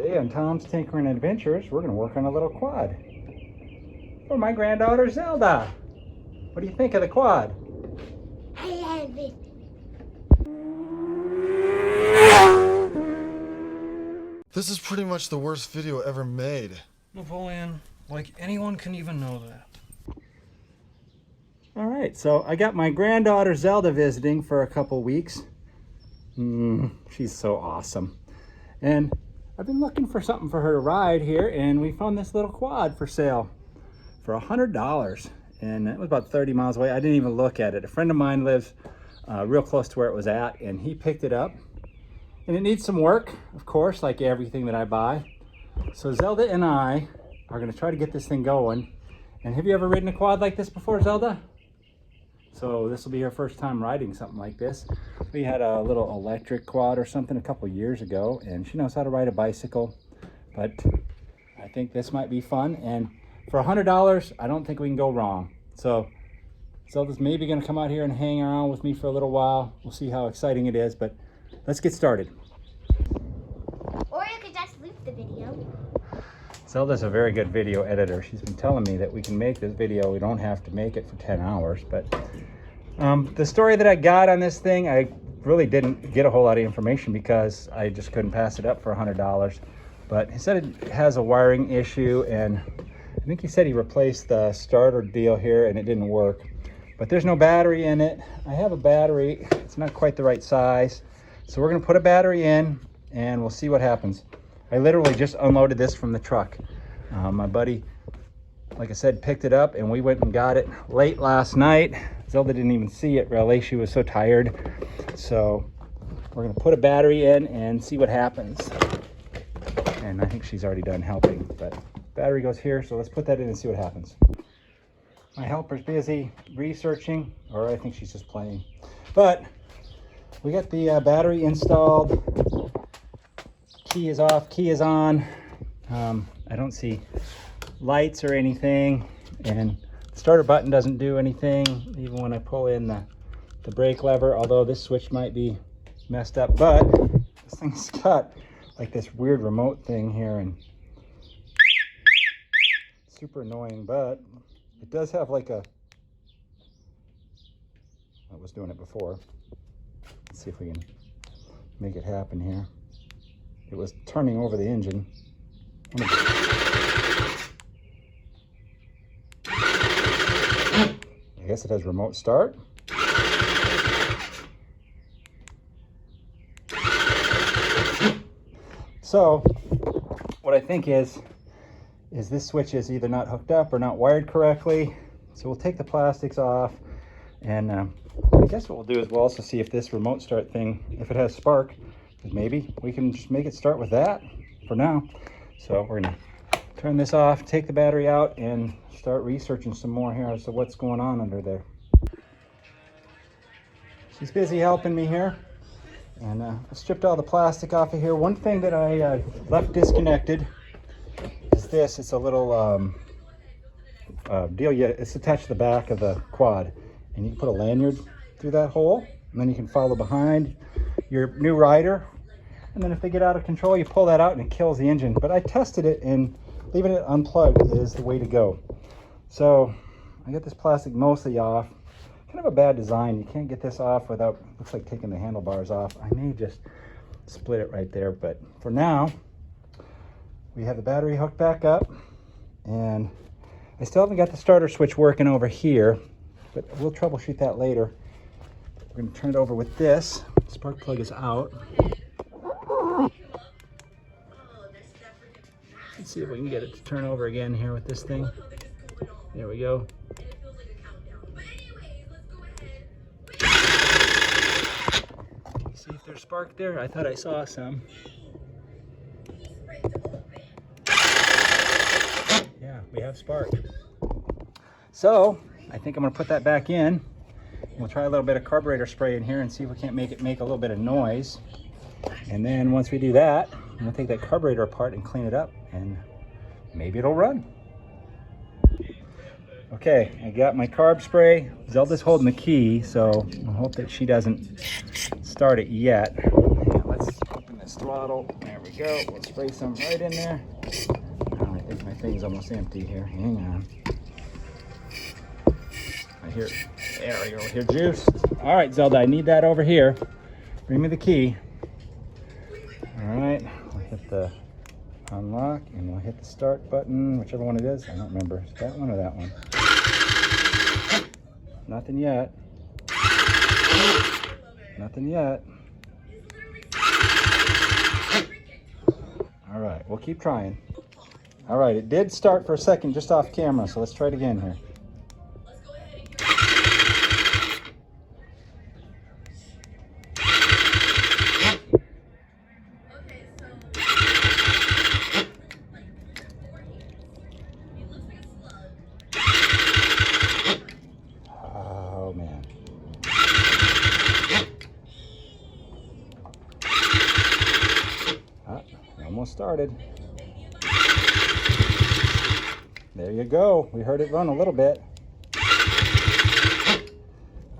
Today on Tom's Tinkering Adventures, we're going to work on a little quad for my granddaughter Zelda. What do you think of the quad? I love it. This is pretty much the worst video ever made. Napoleon, like anyone can even know that. All right, so I got my granddaughter Zelda visiting for a couple weeks. She's so awesome. And I've been looking for something for her to ride here, and we found this little quad for sale for $100. And it was about 30 miles away. I didn't even look at it. A friend of mine lives real close to where it was at, and he picked it up. And it needs some work, of course, like everything that I buy. So Zelda and I are gonna try to get this thing going. And have you ever ridden a quad like this before, Zelda? So this will be her first time riding something like this. We had a little electric quad or something a couple years ago, and she knows how to ride a bicycle. But I think this might be fun, and for $100, I don't think we can go wrong. So Zelda's maybe gonna come out here and hang around with me for a little while. We'll see how exciting it is, but let's get started. Or you could just leave the video. Zelda's a very good video editor. She's been telling me that we can make this video. We don't have to make it for 10 hours, but the story that I got on this thing, I really didn't get a whole lot of information because I just couldn't pass it up for $100. But he said it has a wiring issue, and I think he said he replaced the starter deal here and it didn't work. But there's no battery in it. I have a battery. It's not quite the right size. So we're gonna put a battery in and we'll see what happens. I literally just unloaded this from the truck. My buddy, like I said, picked it up and we went and got it late last night. Zelda didn't even see it really. She was so tired. So we're gonna put a battery in and see what happens. And I think she's already done helping, but battery goes here. So let's put that in and see what happens. My helper's busy researching, or I think she's just playing. But we got the battery installed. Key is off, key is on. I don't see lights or anything, and the starter button doesn't do anything even when I pull in the brake lever, although this switch might be messed up. But this thing's got like this weird remote thing here, and super annoying, but it does have like a, I was doing it before. Let's see if we can make it happen here. It was turning over the engine. I guess it has remote start. So what I think is this switch is either not hooked up or not wired correctly. So we'll take the plastics off, and I guess what we'll do is we'll also see if this remote start thing, if it has spark, because maybe we can just make it start with that for now. So we're gonna turn this off, take the battery out, and start researching some more here as to what's going on under there. She's busy helping me here, and I stripped all the plastic off of here. One thing that I left disconnected is this. It's a little deal. It's attached to the back of the quad, and you can put a lanyard through that hole, and then you can follow behind your new rider, and then if they get out of control, you pull that out and it kills the engine. But I tested it, and leaving it unplugged is the way to go. So I got this plastic mostly off. Kind of a bad design. You can't get this off without, looks like taking the handlebars off. I may just split it right there, but for now we have the battery hooked back up, and I still haven't got the starter switch working over here, but we'll troubleshoot that later. We're going to turn it over with this. Spark plug is out. Let's see if we can get it to turn over again here with this thing. There we go. See if there's spark there. I thought I saw some. Yeah, we have spark. So I think I'm going to put that back in. We'll try a little bit of carburetor spray in here and see if we can't make it make a little bit of noise. And then once we do that, we'll take that carburetor apart and clean it up, and maybe it'll run. Okay, I got my carb spray. Zelda's holding the key, so I hope that she doesn't start it yet. Yeah, let's open this throttle. There we we go. We'll spray some right in there. Oh, I think my thing's almost empty here. Hang on. I hear, there we go, here juice. All right, Zelda, I need that over here. Bring me the key. All right, we'll hit the unlock and we'll hit the start button, whichever one it is. I don't remember. Is that one or that one? Nothing yet. Nothing yet. All right, we'll keep trying. All right, it did start for a second just off camera, so let's try it again here. Oh, man. Almost started. There you go. We heard it run a little bit.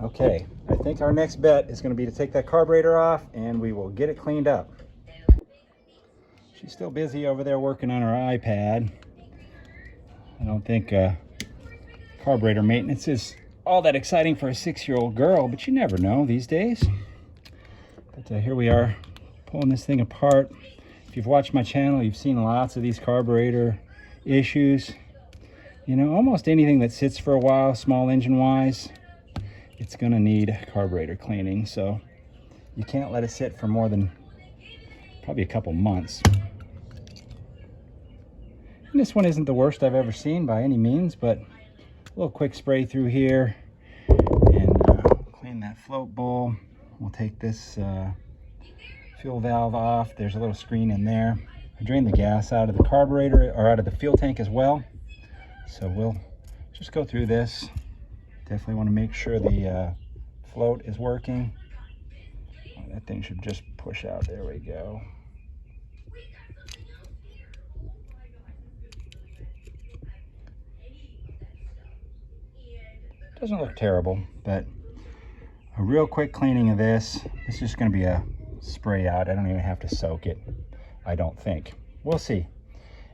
Okay, I think our next bet is going to be to take that carburetor off and we will get it cleaned up. She's still busy over there working on her iPad. I don't think carburetor maintenance is all that exciting for a 6-year-old girl, but you never know these days. But here we are pulling this thing apart. If you've watched my channel, you've seen lots of these carburetor issues. You know, almost anything that sits for a while, small engine wise, it's gonna need carburetor cleaning. So you can't let it sit for more than probably a couple months. And this one isn't the worst I've ever seen by any means, but a little quick spray through here and clean that float bowl. We'll take this fuel valve off. There's a little screen in there. I drained the gas out of the carburetor or out of the fuel tank as well. So we'll just go through this. Definitely want to make sure the float is working. Oh, that thing should just push out. There we go. Doesn't look terrible, but a real quick cleaning of this. This is just going to be a spray out. I don't even have to soak it, I don't think. We'll see.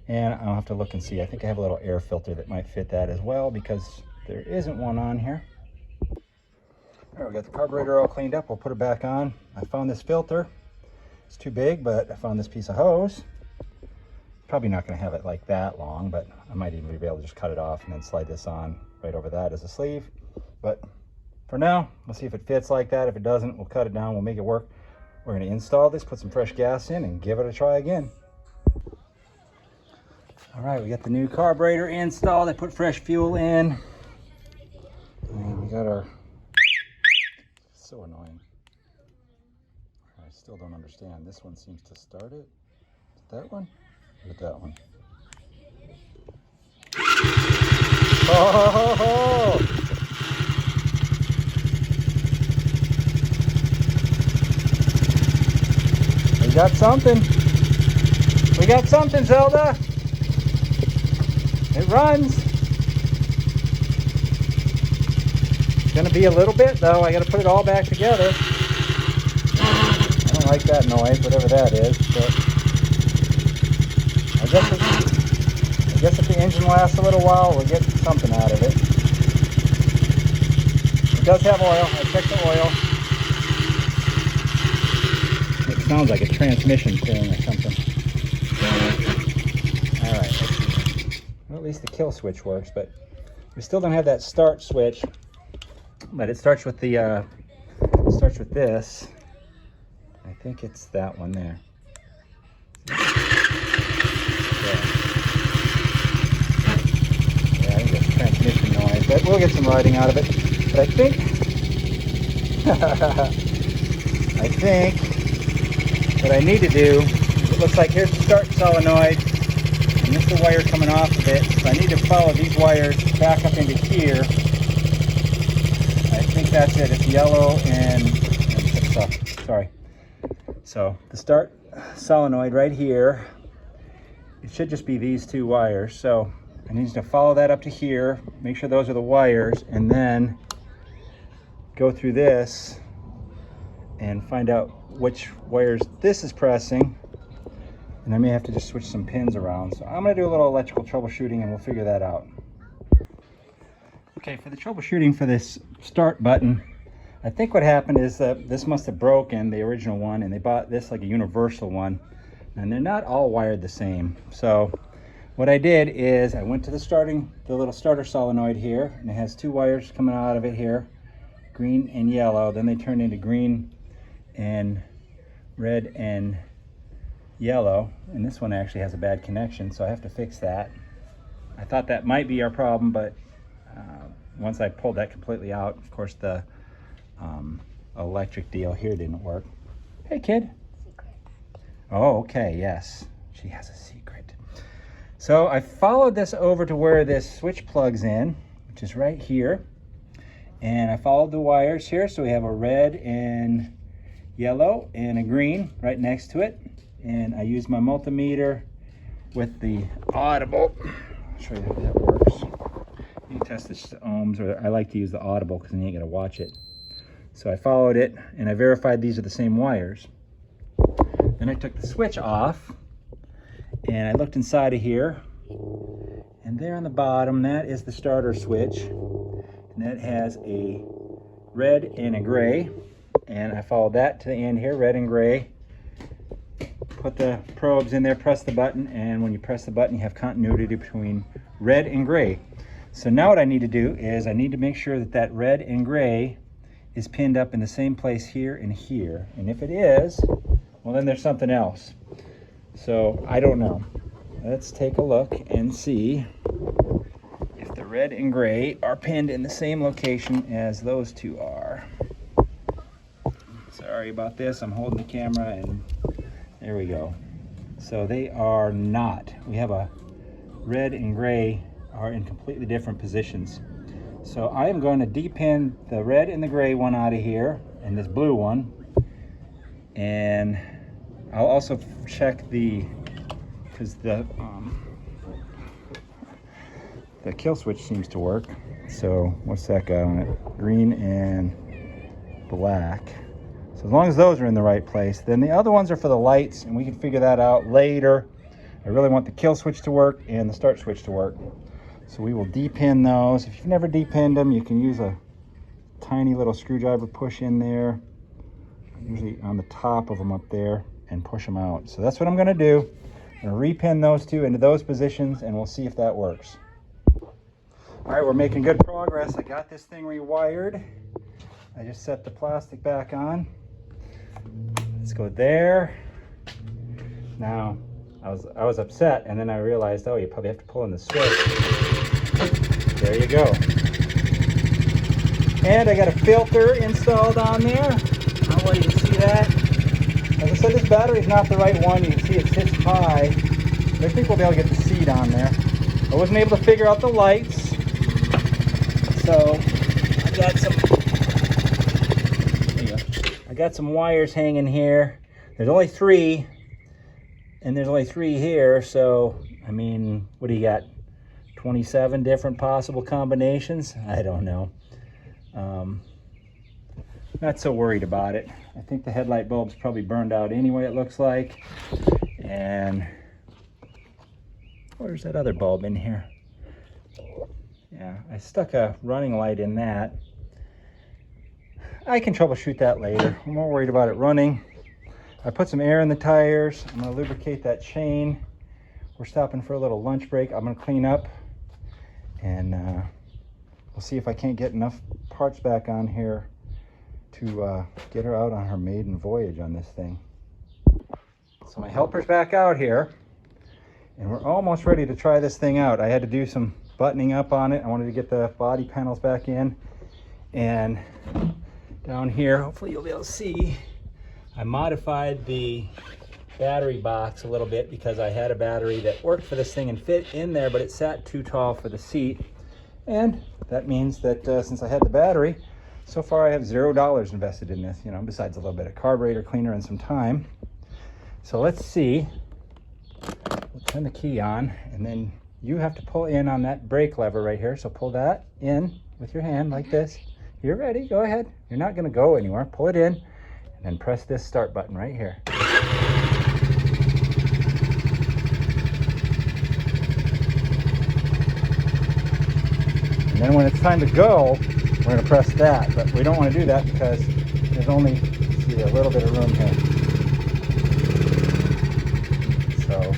And I'll have to look and see. I think I have a little air filter that might fit that as well, because there isn't one on here. All right, we got the carburetor all cleaned up. We'll put it back on. I found this filter. It's too big, but I found this piece of hose. Probably not going to have it like that long, but I might even be able to just cut it off and then slide this on right over that as a sleeve. But for now, we'll see if it fits like that. If it doesn't, we'll cut it down. We'll make it work. We're going to install this, put some fresh gas in, and give it a try again. All right, we got the new carburetor installed. I put fresh fuel in. And we got our... So annoying. I still don't understand. This one seems to start it. Is it that one? Look at that one. Oh! We got something. We got something, Zelda. It runs. It's gonna be a little bit though. I gotta put it all back together. I don't like that noise, whatever that is, but I guess if the engine lasts a little while, we'll get something out of it. It does have oil. I checked the oil. It sounds like a transmission thing or something. All right, let's see. Well, at least the kill switch works, but we still don't have that start switch. But it starts with the this. I think it's that one there. Yeah, I think it's transmission noise, but we'll get some riding out of it. But I think what I need to do, it looks like here's the start solenoid, and this is the wire coming off of it. So I need to follow these wires back up into here. I think that's it. It's yellow and sorry. So the start solenoid right here, it should just be these two wires. So I need to follow that up to here, make sure those are the wires, and then go through this and find out which wires this is pressing. And I may have to just switch some pins around. So I'm gonna do a little electrical troubleshooting and we'll figure that out. Okay, for the troubleshooting for this start button, I think what happened is that this must have broken, the original one, and they bought this like a universal one, and they're not all wired the same. So what I did is I went to the little starter solenoid here, and it has two wires coming out of it here, green and yellow. Then they turn into green and red and yellow, and this one actually has a bad connection, so I have to fix that. I thought that might be our problem, but once I pulled that completely out, of course the electric deal here didn't work. Hey kid. Secret. Oh, okay, yes, she has a secret. So I followed this over to where this switch plugs in, which is right here, and I followed the wires here, so we have a red and yellow and a green right next to it. And I use my multimeter with the audible. I'll show you how that works. You can test the ohms, or I like to use the audible because then you ain't gonna watch it. So I followed it and I verified these are the same wires. Then I took the switch off and I looked inside of here, and there on the bottom, that is the starter switch, and that has a red and a gray, and I followed that to the end here, red and gray. Put the probes in there, press the button, and when you press the button you have continuity between red and gray. So now what I need to do is I need to make sure that that red and gray is pinned up in the same place here and here, and if it is, well then there's something else. So I don't know. Let's take a look and see if the red and gray are pinned in the same location as those two are. Sorry about this, I'm holding the camera and there we go. So they are not. We have a red and gray are in completely different positions. So I am going to depin the red and the gray one out of here and this blue one. And I'll also check because the kill switch seems to work. So what's that got on it? Green and black. So as long as those are in the right place, then the other ones are for the lights, and we can figure that out later. I really want the kill switch to work and the start switch to work. So we will depin those. If you've never depinned them, you can use a tiny little screwdriver push in there, usually on the top of them up there, and push them out. So that's what I'm gonna do. I'm gonna repin those two into those positions, and we'll see if that works. All right, we're making good progress. I got this thing rewired. I just set the plastic back on. Let's go there. Now, I was upset, and then I realized, oh, you probably have to pull in the switch. There you go. And I got a filter installed on there. I don't know if you can see that. As I said, this battery's not the right one. You can see it sits high. But I think we'll be able to get the seat on there. I wasn't able to figure out the lights. So I got some, there you go. I got some wires hanging here. There's only 3. And there's only 3 here, so, I mean, what do you got? 27 different possible combinations? I don't know. Not so worried about it. I think the headlight bulb's probably burned out anyway, it looks like. And where's that other bulb in here? Yeah, I stuck a running light in that. I can troubleshoot that later. I'm more worried about it running. I put some air in the tires. I'm going to lubricate that chain. We're stopping for a little lunch break. I'm going to clean up, and we'll see if I can't get enough parts back on here to get her out on her maiden voyage on this thing. So my helper's back out here, and we're almost ready to try this thing out. I had to do some buttoning up on it. I wanted to get the body panels back in, and down here, hopefully you'll be able to see, I modified the battery box a little bit because I had a battery that worked for this thing and fit in there, but it sat too tall for the seat. And that means that since I had the battery, so far I have $0 invested in this, you know, besides a little bit of carburetor cleaner and some time. So let's see. We'll turn the key on, and then you have to pull in on that brake lever right here. So pull that in with your hand like this. You're ready, go ahead. You're not gonna go anywhere. Pull it in, and then press this start button right here. And when it's time to go, we're going to press that. But we don't want to do that because there's only, see, a little bit of room here. So,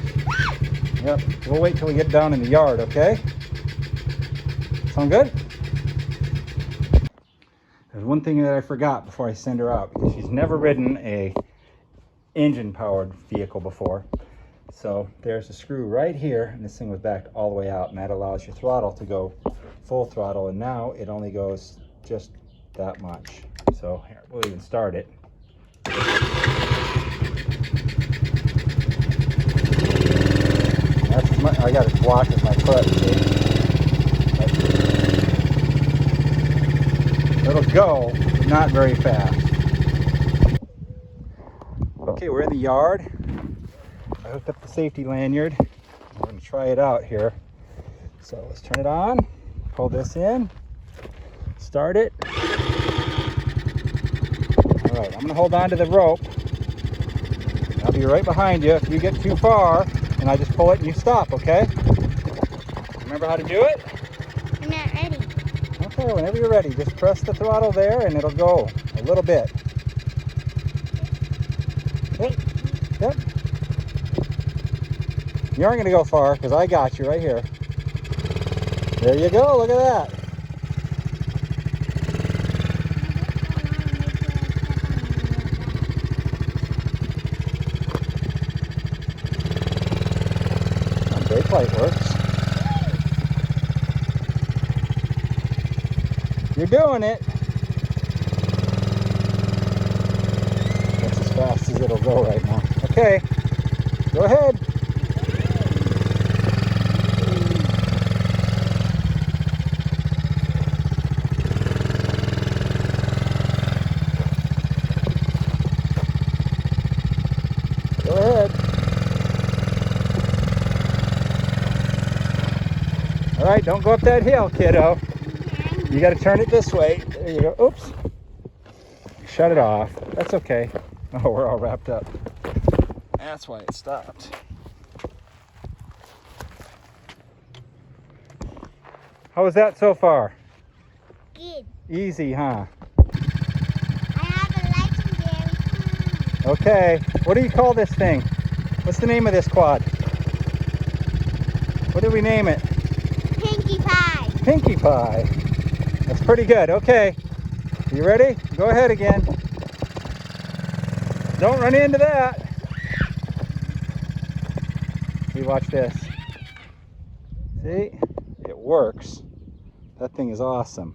yep, we'll wait till we get down in the yard, okay? Sound good? There's one thing that I forgot before I send her out, because she's never ridden a engine-powered vehicle before. So there's a screw right here, and this thing was backed all the way out, and that allows your throttle to go full throttle, and now it only goes just that much. So here, we'll even start it. That's as much, I got it blocked with my foot, see? It'll go, but not very fast. Okay, we're in the yard. I hooked up the safety lanyard. We're going to try it out here. So let's turn it on, pull this in, start it. All right, I'm going to hold on to the rope. I'll be right behind you if you get too far, and I just pull it and you stop, okay? Remember how to do it? I'm not ready. Okay, whenever you're ready, just press the throttle there and it'll go a little bit. Okay. Yep. You aren't going to go far because I got you right here. There you go, look at that. Brake light works. You're doing it. That's as fast as it'll go right now. Okay, go ahead. Go ahead. All right, don't go up that hill, kiddo. You got to turn it this way. There you go. Oops. Shut it off. That's okay. Oh, we're all wrapped up. That's why it stopped. How was that so far? Good. Easy, huh? I have a legendary car. Okay. What do you call this thing? What's the name of this quad? What did we name it? Pinkie Pie. Pinkie Pie. That's pretty good. Okay. You ready? Go ahead again. Don't run into that. See, watch this. See? It works. That thing is awesome.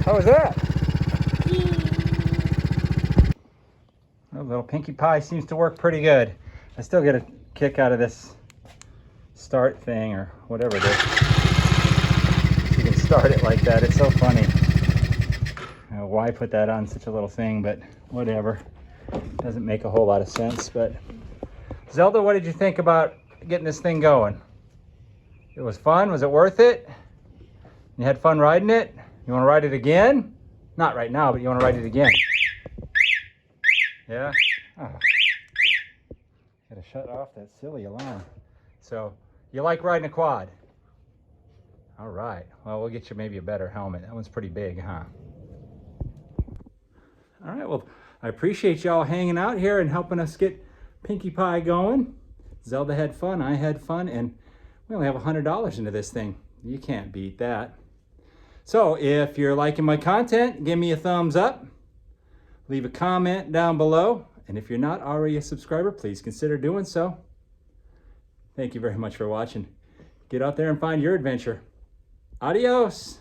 How was that? Well, little Pinkie Pie seems to work pretty good. I still get a kick out of this start thing or whatever it is. You can start it like that. It's so funny. I don't know why put that on such a little thing, but whatever. Doesn't make a whole lot of sense. But Zelda, what did you think about getting this thing going? It was fun. Was it worth it? You had fun riding it? You want to ride it again? Not right now, but you want to ride it again. Yeah? Oh. Gotta shut off that silly alarm. So, you like riding a quad? All right. Well, we'll get you maybe a better helmet. That one's pretty big, huh? All right. Well, I appreciate y'all hanging out here and helping us get Pinkie Pie going. Zelda had fun. I had fun. And we only have $100 into this thing. You can't beat that. So if you're liking my content, give me a thumbs up, leave a comment down below, and if you're not already a subscriber, please consider doing so. Thank you very much for watching. Get out there and find your adventure. Adios.